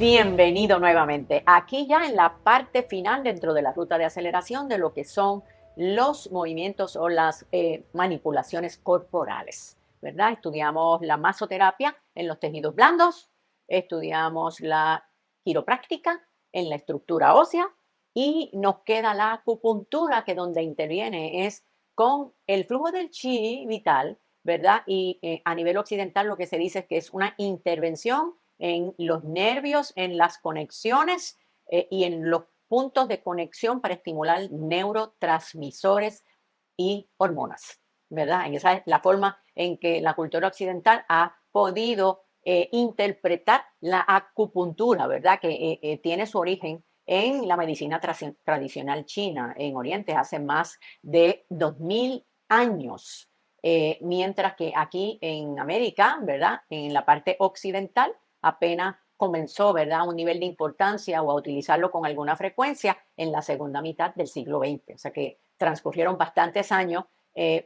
Bienvenido nuevamente. Aquí ya en la parte final dentro de la ruta de aceleración de lo que son los movimientos o las manipulaciones corporales, ¿verdad? Estudiamos la masoterapia en los tejidos blandos, estudiamos la quiropráctica en la estructura ósea y nos queda la acupuntura que donde interviene es con el flujo del chi vital, ¿verdad? Y a nivel occidental lo que se dice es que es una intervención en los nervios, en las conexiones y en los puntos de conexión para estimular neurotransmisores y hormonas, ¿verdad? Y esa es la forma en que la cultura occidental ha podido interpretar la acupuntura, ¿verdad? Que tiene su origen en la medicina tradicional china, en Oriente, hace más de 2000 años. Mientras que aquí en América, ¿verdad? En la parte occidental, apenas comenzó, ¿verdad?, a un nivel de importancia o a utilizarlo con alguna frecuencia en la segunda mitad del siglo XX. O sea que transcurrieron bastantes años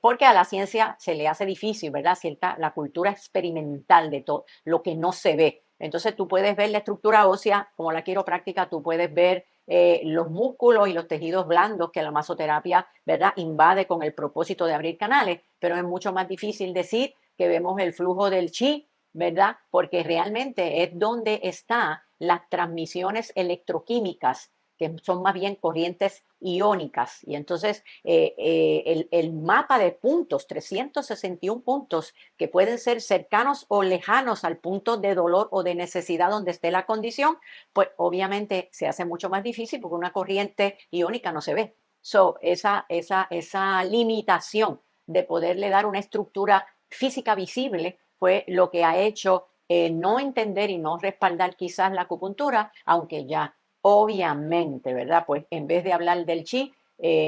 porque a la ciencia se le hace difícil, ¿verdad?, cierta la cultura experimental de todo lo que no se ve. Entonces tú puedes ver la estructura ósea, como la quiropráctica, tú puedes ver los músculos y los tejidos blandos que la masoterapia, ¿verdad?, invade con el propósito de abrir canales, pero es mucho más difícil decir que vemos el flujo del chi, ¿verdad? Porque realmente es donde están las transmisiones electroquímicas, que son más bien corrientes iónicas. Y entonces el mapa de puntos, 361 puntos, que pueden ser cercanos o lejanos al punto de dolor o de necesidad donde esté la condición, pues obviamente se hace mucho más difícil porque una corriente iónica no se ve. So, esa limitación de poderle dar una estructura física visible fue lo que ha hecho no entender y no respaldar quizás la acupuntura, aunque ya obviamente, ¿verdad? Pues en vez de hablar del chi,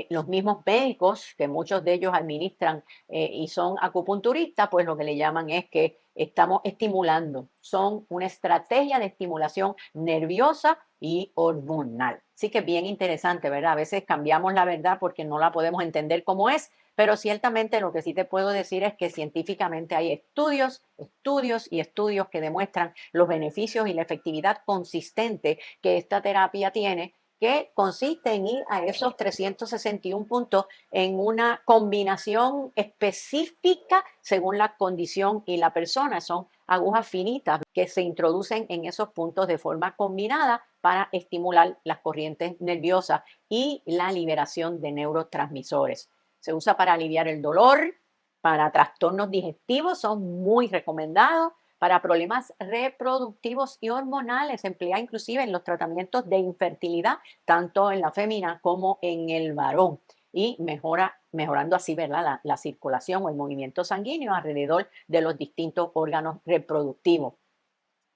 los mismos médicos, que muchos de ellos administran y son acupunturistas, pues lo que le llaman es que estamos estimulando, son una estrategia de estimulación nerviosa y hormonal. Así que bien interesante, ¿verdad? A veces cambiamos la verdad porque no la podemos entender como es, pero ciertamente lo que sí te puedo decir es que científicamente hay estudios, estudios y estudios que demuestran los beneficios y la efectividad consistente que esta terapia tiene, que consiste en ir a esos 361 puntos en una combinación específica según la condición y la persona. Son agujas finitas que se introducen en esos puntos de forma combinada para estimular las corrientes nerviosas y la liberación de neurotransmisores. Se usa para aliviar el dolor, para trastornos digestivos, son muy recomendados, para problemas reproductivos y hormonales, se emplea inclusive en los tratamientos de infertilidad, tanto en la fémina como en el varón, y mejorando así, ¿verdad?, la circulación o el movimiento sanguíneo alrededor de los distintos órganos reproductivos.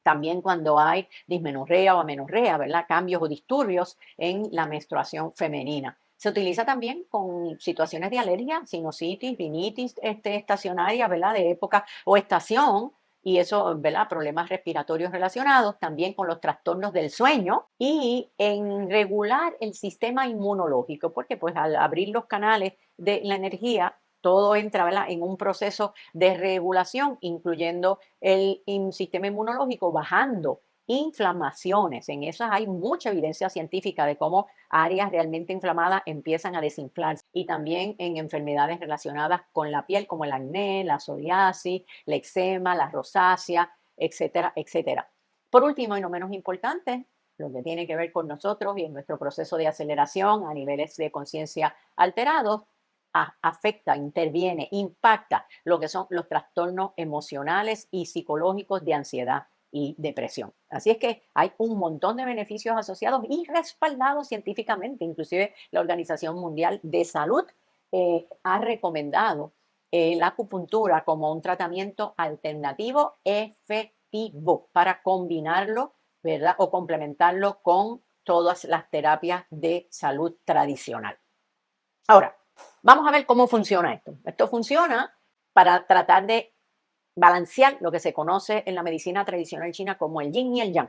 También cuando hay dismenorrea o amenorrea, ¿verdad?, cambios o disturbios en la menstruación femenina. Se utiliza también con situaciones de alergia, sinusitis, rinitis estacionaria, ¿verdad?, de época o estación, y eso, ¿verdad?, problemas respiratorios relacionados, también con los trastornos del sueño y en regular el sistema inmunológico, porque pues al abrir los canales de la energía, todo entra, ¿verdad?, en un proceso de regulación, incluyendo el sistema inmunológico, bajando inflamaciones. En esas hay mucha evidencia científica de cómo áreas realmente inflamadas empiezan a desinflarse. Y también en enfermedades relacionadas con la piel, como el acné, la psoriasis, la eczema, la rosácea, etcétera, etcétera. Por último, y no menos importante, lo que tiene que ver con nosotros y en nuestro proceso de aceleración a niveles de conciencia alterados, afecta, interviene, impacta lo que son los trastornos emocionales y psicológicos de ansiedad y depresión. Así es que hay un montón de beneficios asociados y respaldados científicamente. Inclusive la Organización Mundial de Salud ha recomendado la acupuntura como un tratamiento alternativo efectivo para combinarlo, ¿verdad?, o complementarlo con todas las terapias de salud tradicional. Ahora, vamos a ver cómo funciona esto. Esto funciona para tratar de balancear lo que se conoce en la medicina tradicional china como el yin y el yang.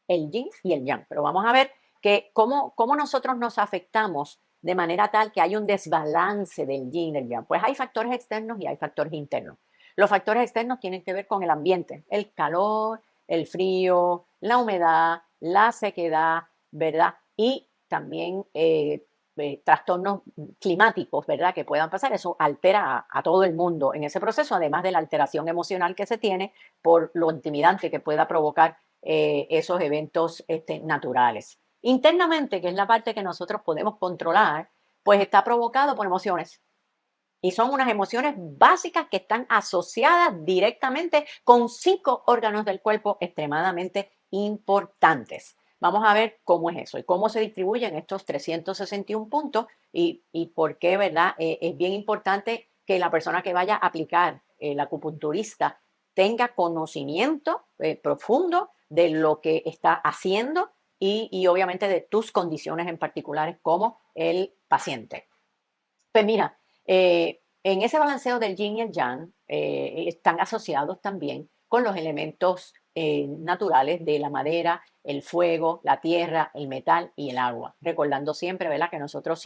El yin y el yang. Pero vamos a ver que cómo nosotros nos afectamos de manera tal que hay un desbalance del yin y del yang. Pues hay factores externos y hay factores internos. Los factores externos tienen que ver con el ambiente, el calor, el frío, la humedad, la sequedad, ¿verdad? Y también trastornos climáticos, ¿verdad? Que puedan pasar. Eso altera a todo el mundo en ese proceso, además de la alteración emocional que se tiene por lo intimidante que pueda provocar esos eventos naturales. Internamente, que es la parte que nosotros podemos controlar, pues está provocado por emociones. Y son unas emociones básicas que están asociadas directamente con 5 órganos del cuerpo extremadamente importantes. Vamos a ver cómo es eso y cómo se distribuyen estos 361 puntos y por qué, ¿verdad? Es bien importante que la persona que vaya a aplicar el acupunturista tenga conocimiento profundo de lo que está haciendo y obviamente de tus condiciones en particulares como el paciente. Pues mira, en ese balanceo del yin y el yang están asociados también con los elementos naturales de la madera, el fuego, la tierra, el metal y el agua. Recordando siempre, ¿verdad?, que nosotros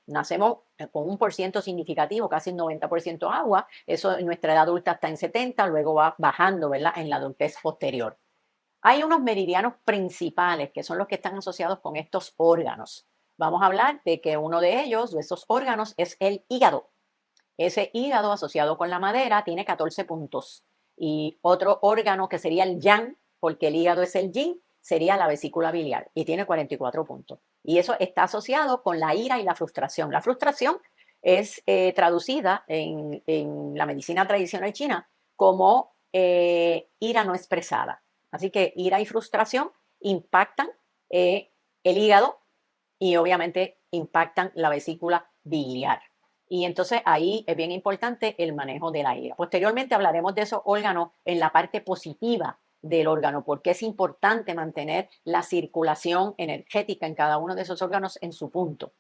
nacemos con un por ciento significativo, casi el 90% agua. Eso en nuestra edad adulta está en 70, luego va bajando, ¿verdad?, en la adultez posterior. Hay unos meridianos principales que son los que están asociados con estos órganos. Vamos a hablar de que uno de ellos, de esos órganos, es el hígado. Ese hígado asociado con la madera tiene 14 puntos. Y otro órgano que sería el yang, porque el hígado es el yin, sería la vesícula biliar y tiene 44 puntos. Y eso está asociado con la ira y la frustración. La frustración es traducida en la medicina tradicional china como ira no expresada. Así que ira y frustración impactan el hígado y obviamente impactan la vesícula biliar. Y entonces ahí es bien importante el manejo de la ira. Posteriormente hablaremos de esos órganos en la parte positiva del órgano, porque es importante mantener la circulación energética en cada uno de esos órganos en su punto.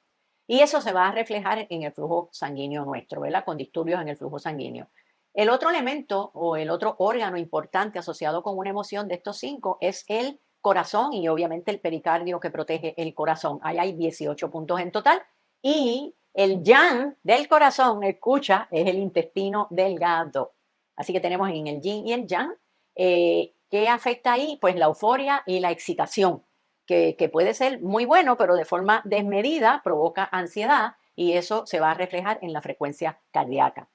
Y eso se va a reflejar en el flujo sanguíneo nuestro, ¿verdad? Con disturbios en el flujo sanguíneo. El otro elemento o el otro órgano importante asociado con una emoción de estos 5 es el corazón y obviamente el pericardio que protege el corazón. Ahí hay 18 puntos en total. Y el yang del corazón, escucha, es el intestino delgado. Así que tenemos en el yin y el yang. ¿Qué afecta ahí? Pues la euforia y la excitación que puede ser muy bueno, pero de forma desmedida provoca ansiedad y eso se va a reflejar en la frecuencia cardíaca.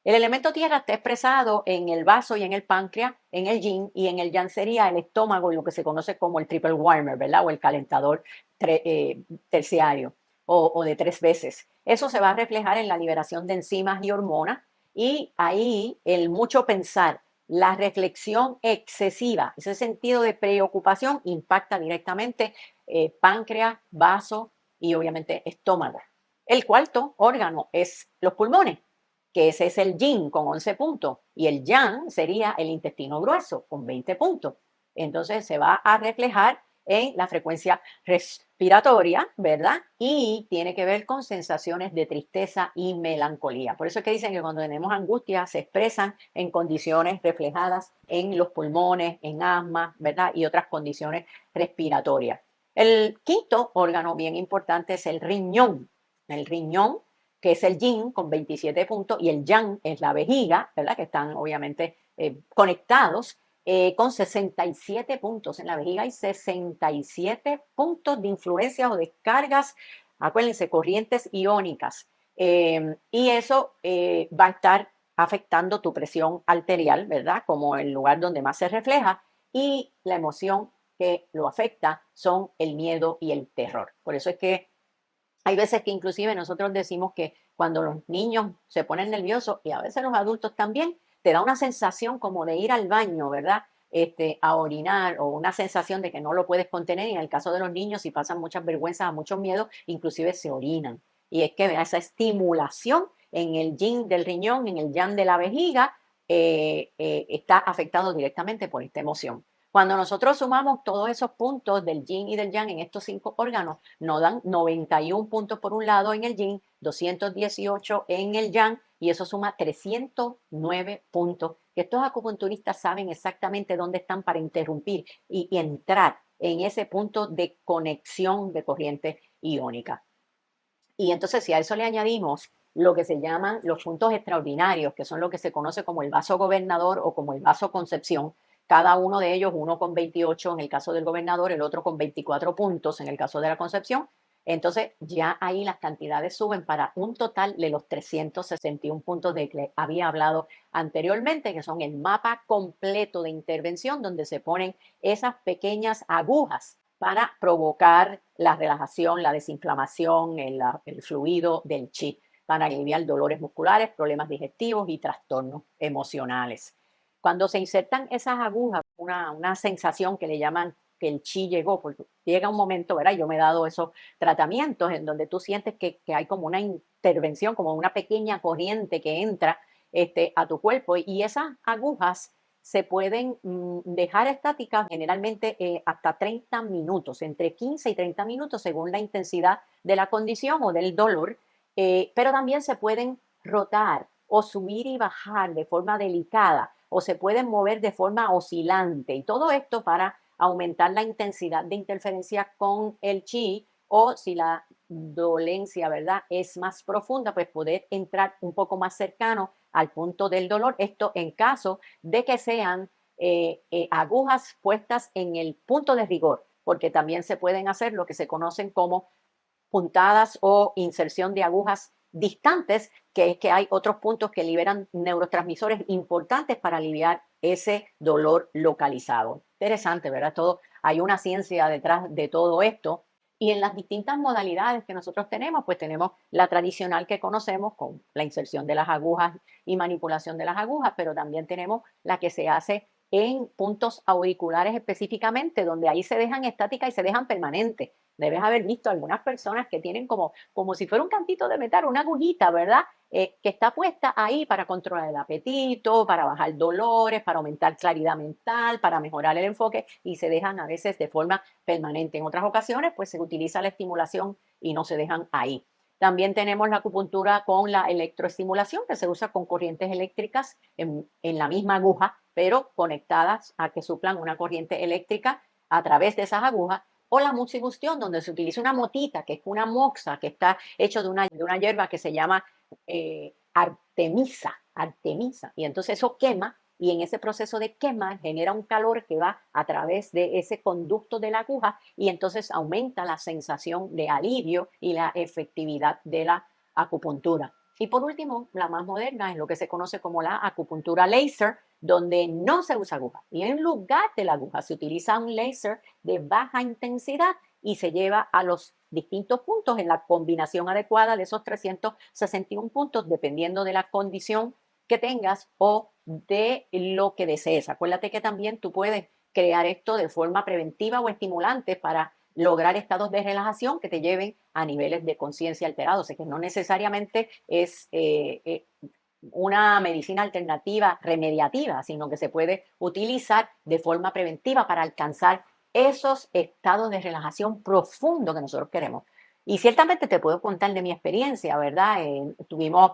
El elemento tierra está expresado en el vaso y en el páncreas, en el yin, y en el yang sería el estómago y lo que se conoce como el triple warmer, ¿verdad? O el calentador terciario o de 3 veces. Eso se va a reflejar en la liberación de enzimas y hormonas y ahí el mucho pensar, la reflexión excesiva, ese sentido de preocupación impacta directamente páncreas, vaso y obviamente estómago. El cuarto órgano es los pulmones, que ese es el yin con 11 puntos y el yang sería el intestino grueso con 20 puntos. Entonces se va a reflejar en la frecuencia respiratoria, ¿verdad? Y tiene que ver con sensaciones de tristeza y melancolía. Por eso es que dicen que cuando tenemos angustia se expresan en condiciones reflejadas en los pulmones, en asma, ¿verdad? Y otras condiciones respiratorias. El quinto órgano bien importante es el riñón. El riñón, que es el yin con 27 puntos y el yang es la vejiga, ¿verdad? Que están obviamente conectados con 67 puntos. En la vejiga hay 67 puntos de influencias o descargas, acuérdense, corrientes iónicas. Y eso va a estar afectando tu presión arterial, ¿verdad? Como el lugar donde más se refleja. Y la emoción que lo afecta son el miedo y el terror. Por eso es que hay veces que inclusive nosotros decimos que cuando los niños se ponen nerviosos y a veces los adultos también, te da una sensación como de ir al baño, ¿verdad? A orinar o una sensación de que no lo puedes contener y en el caso de los niños si pasan muchas vergüenzas, muchos miedos, inclusive se orinan. Y es que esa estimulación en el yin del riñón, en el yang de la vejiga, está afectado directamente por esta emoción. Cuando nosotros sumamos todos esos puntos del yin y del yang en estos 5 órganos, nos dan 91 puntos por un lado en el yin, 218 en el yang y eso suma 309 puntos, que estos acupunturistas saben exactamente dónde están para interrumpir y entrar en ese punto de conexión de corriente iónica. Y entonces si a eso le añadimos lo que se llaman los puntos extraordinarios, que son lo que se conoce como el vaso gobernador o como el vaso concepción, cada uno de ellos, uno con 28 en el caso del gobernador, el otro con 24 puntos en el caso de la Concepción. Entonces ya ahí las cantidades suben para un total de los 361 puntos de que había hablado anteriormente, que son el mapa completo de intervención donde se ponen esas pequeñas agujas para provocar la relajación, la desinflamación, el fluido del chi, para aliviar dolores musculares, problemas digestivos y trastornos emocionales. Cuando se insertan esas agujas, una sensación que le llaman que el chi llegó, porque llega un momento, ¿verdad? Yo me he dado esos tratamientos en donde tú sientes que hay como una intervención, como una pequeña corriente que entra a tu cuerpo y esas agujas se pueden dejar estáticas generalmente hasta 30 minutos, entre 15 y 30 minutos según la intensidad de la condición o del dolor, pero también se pueden rotar o subir y bajar de forma delicada o se pueden mover de forma oscilante y todo esto para aumentar la intensidad de interferencia con el chi o si la dolencia, ¿verdad?, es más profunda, pues poder entrar un poco más cercano al punto del dolor. Esto en caso de que sean agujas puestas en el punto de rigor, porque también se pueden hacer lo que se conocen como puntadas o inserción de agujas distantes, que es que hay otros puntos que liberan neurotransmisores importantes para aliviar ese dolor localizado. Interesante, ¿verdad? Todo, hay una ciencia detrás de todo esto. Y en las distintas modalidades que nosotros tenemos, pues tenemos la tradicional que conocemos con la inserción de las agujas y manipulación de las agujas, pero también tenemos la que se hace en puntos auriculares específicamente, donde ahí se dejan estáticas y se dejan permanentes. Debes haber visto algunas personas que tienen como si fuera un cantito de metal, una agujita, ¿verdad? Que está puesta ahí para controlar el apetito, para bajar dolores, para aumentar claridad mental, para mejorar el enfoque y se dejan a veces de forma permanente. En otras ocasiones, pues se utiliza la estimulación y no se dejan ahí. También tenemos la acupuntura con la electroestimulación, que se usa con corrientes eléctricas en la misma aguja, pero conectadas a que suplan una corriente eléctrica a través de esas agujas o la muxibustión, donde se utiliza una motita, que es una moxa, que está hecho de una hierba que se llama artemisa, y entonces eso quema, y en ese proceso de quema genera un calor que va a través de ese conducto de la aguja, y entonces aumenta la sensación de alivio y la efectividad de la acupuntura. Y por último, la más moderna es lo que se conoce como la acupuntura láser, donde no se usa aguja. Y en lugar de la aguja se utiliza un láser de baja intensidad y se lleva a los distintos puntos en la combinación adecuada de esos 361 puntos, dependiendo de la condición que tengas o de lo que desees. Acuérdate que también tú puedes crear esto de forma preventiva o estimulante para lograr estados de relajación que te lleven a niveles de conciencia alterados. O sea, que no necesariamente es una medicina alternativa remediativa, sino que se puede utilizar de forma preventiva para alcanzar esos estados de relajación profundo que nosotros queremos. Y ciertamente te puedo contar de mi experiencia, ¿verdad? Tuvimos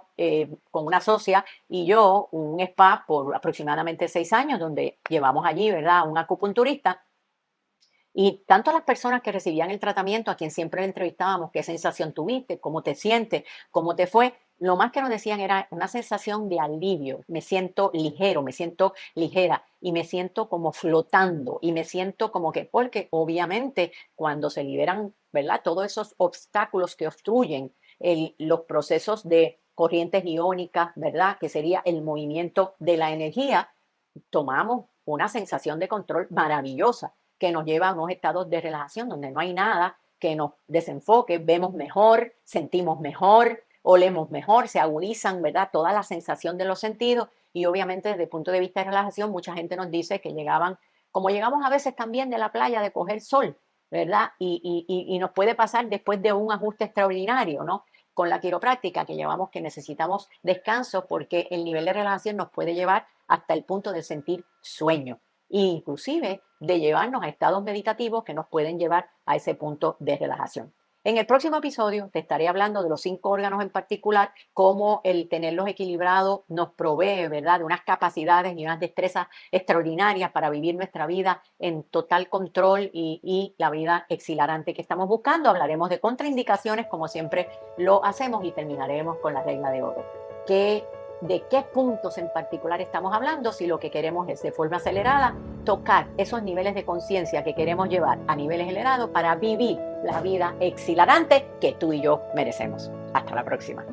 con una socia y yo un spa por aproximadamente 6 años, donde llevamos allí, ¿verdad?, un acupunturista. Y tanto las personas que recibían el tratamiento, a quien siempre le entrevistábamos, qué sensación tuviste, cómo te sientes, cómo te fue, lo más que nos decían era una sensación de alivio. Me siento ligero, me siento ligera y me siento como flotando y me siento como que, porque obviamente cuando se liberan, ¿verdad?, todos esos obstáculos que obstruyen los procesos de corrientes iónicas, ¿verdad?, que sería el movimiento de la energía, tomamos una sensación de control maravillosa que nos lleva a unos estados de relajación donde no hay nada que nos desenfoque, vemos mejor, sentimos mejor, olemos mejor, se agudizan, ¿verdad?, toda la sensación de los sentidos y obviamente desde el punto de vista de relajación mucha gente nos dice que llegaban, como llegamos a veces también de la playa de coger sol, ¿verdad? Y nos puede pasar después de un ajuste extraordinario, ¿no? Con la quiropráctica que llevamos que necesitamos descanso porque el nivel de relajación nos puede llevar hasta el punto de sentir sueño e inclusive de llevarnos a estados meditativos que nos pueden llevar a ese punto de relajación. En el próximo episodio te estaré hablando de los 5 órganos en particular, cómo el tenerlos equilibrados nos provee, ¿verdad?, de unas capacidades y unas destrezas extraordinarias para vivir nuestra vida en total control y la vida exhilarante que estamos buscando. Hablaremos de contraindicaciones, como siempre lo hacemos, y terminaremos con la regla de oro. ¿Qué de qué puntos en particular estamos hablando, si lo que queremos es de forma acelerada tocar esos niveles de conciencia que queremos llevar a niveles acelerados para vivir la vida exhilarante que tú y yo merecemos. Hasta la próxima.